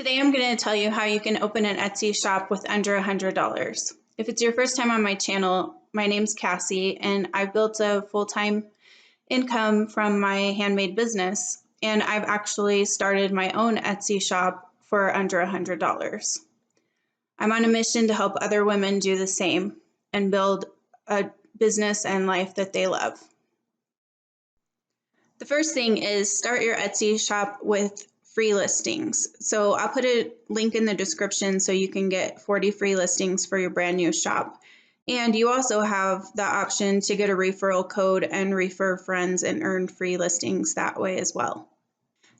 Today I'm going to tell you how you can open an Etsy shop with under $100. If it's your first time on my channel, my name's Cassie and I've built a full-time income from my handmade business, and I've actually started my own Etsy shop for under $100. I'm on a mission to help other women do the same and build a business and life that they love. The first thing is start your Etsy shop with free listings. So I'll put a link in the description so you can get 40 free listings for your brand new shop. And you also have the option to get a referral code and refer friends and earn free listings that way as well.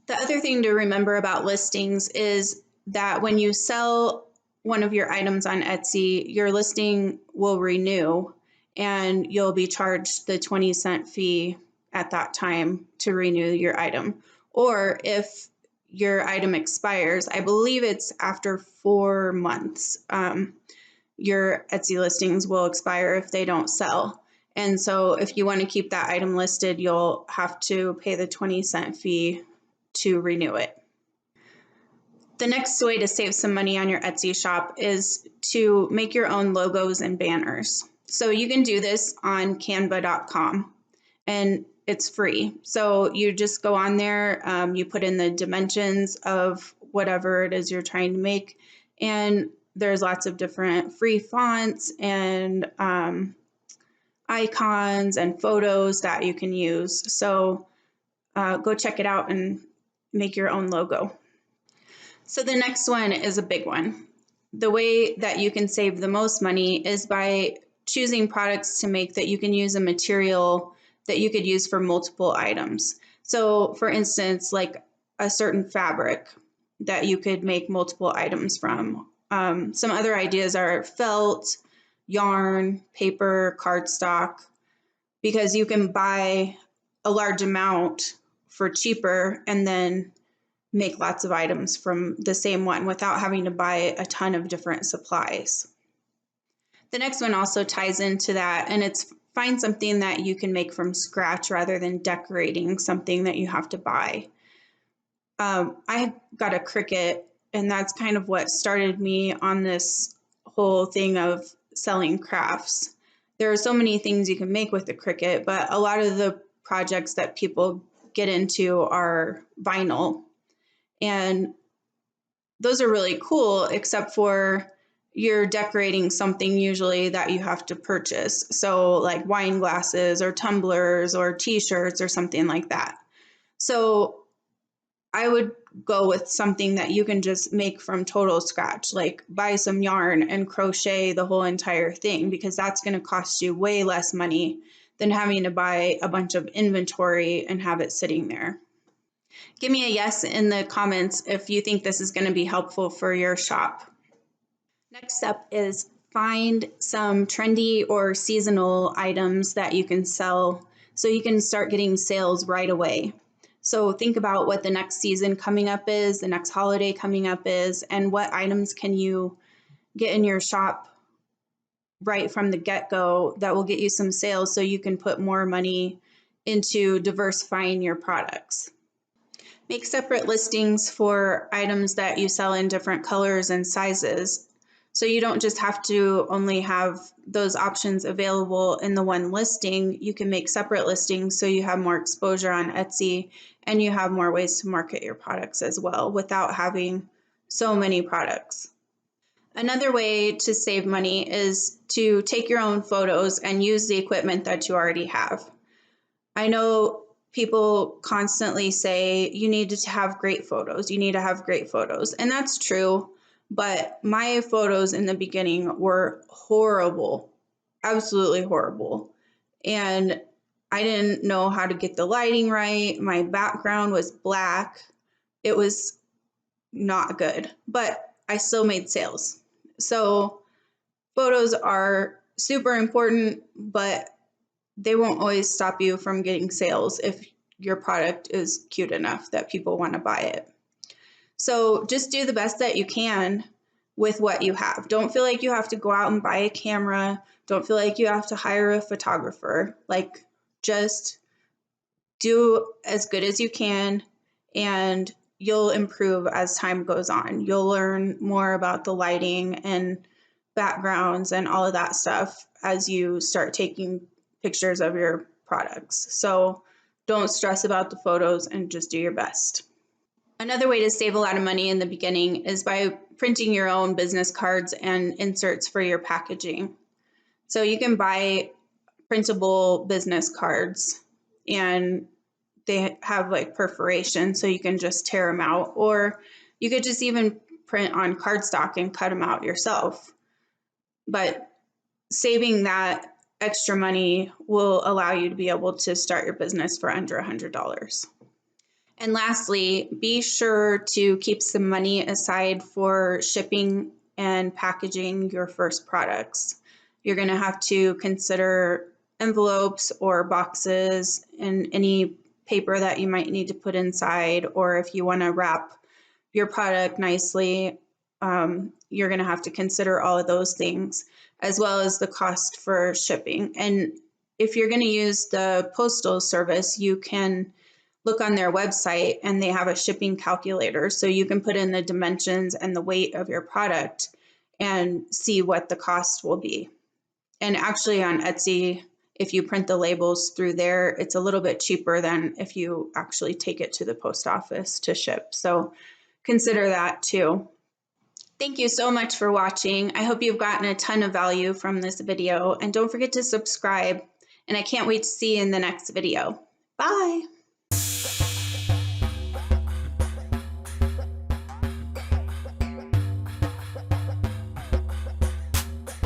The other thing to remember about listings is that when you sell one of your items on Etsy, your listing will renew and you'll be charged the 20-cent fee at that time to renew your item. Or if your item expires, I believe it's after 4 months, your Etsy listings will expire if they don't sell. And so if you want to keep that item listed, you'll have to pay the 20-cent fee to renew it. The next way to save some money on your Etsy shop is to make your own logos and banners. So you can do this on canva.com and it's free. So you just go on there, you put in the dimensions of whatever it is you're trying to make, and there's lots of different free fonts and icons and photos that you can use. So go check it out and make your own logo. So the next one is a big one. The way that you can save the most money is by choosing products to make that you can use a material that you could use for multiple items. So for instance, like a certain fabric that you could make multiple items from. Some other ideas are felt, yarn, paper, cardstock, because you can buy a large amount for cheaper and then make lots of items from the same one without having to buy a ton of different supplies. The next one also ties into that, and it's find something that you can make from scratch rather than decorating something that you have to buy. I got a Cricut, and that's kind of what started me on this whole thing of selling crafts. There are so many things you can make with the Cricut, but a lot of the projects that people get into are vinyl. And those are really cool, except for you're decorating something usually that you have to purchase. So like wine glasses or tumblers or t-shirts or something like that. So I would go with something that you can just make from total scratch, like buy some yarn and crochet the whole entire thing, because that's going to cost you way less money than having to buy a bunch of inventory and have it sitting there. Give me a yes in the comments if you think this is going to be helpful for your shop. Next step is find some trendy or seasonal items that you can sell so you can start getting sales right away. So think about what the next season coming up is, the next holiday coming up is, and what items can you get in your shop right from the get-go that will get you some sales so you can put more money into diversifying your products. Make separate listings for items that you sell in different colors and sizes. So you don't just have to only have those options available in the one listing. You can make separate listings so you have more exposure on Etsy and you have more ways to market your products as well without having so many products. Another way to save money is to take your own photos and use the equipment that you already have. I know people constantly say you need to have great photos, you need to have great photos, and that's true. But my photos in the beginning were horrible, absolutely horrible. And I didn't know how to get the lighting right. My background was black. It was not good, but I still made sales. So photos are super important, but they won't always stop you from getting sales if your product is cute enough that people want to buy it. So just do the best that you can with what you have. Don't feel like you have to go out and buy a camera. Don't feel like you have to hire a photographer. Like, just do as good as you can, and you'll improve as time goes on. You'll learn more about the lighting and backgrounds and all of that stuff as you start taking pictures of your products. So don't stress about the photos and just do your best. Another way to save a lot of money in the beginning is by printing your own business cards and inserts for your packaging. So you can buy printable business cards and they have like perforation, so you can just tear them out, or you could just even print on cardstock and cut them out yourself. But saving that extra money will allow you to be able to start your business for under $100. And lastly, be sure to keep some money aside for shipping and packaging your first products. You're going to have to consider envelopes or boxes and any paper that you might need to put inside, or if you want to wrap your product nicely, you're going to have to consider all of those things, as well as the cost for shipping. And if you're going to use the postal service, you can look on their website and they have a shipping calculator. So you can put in the dimensions and the weight of your product and see what the cost will be. And actually on Etsy, if you print the labels through there, it's a little bit cheaper than if you actually take it to the post office to ship. So consider that too. Thank you so much for watching. I hope you've gotten a ton of value from this video, and don't forget to subscribe. And I can't wait to see you in the next video. Bye.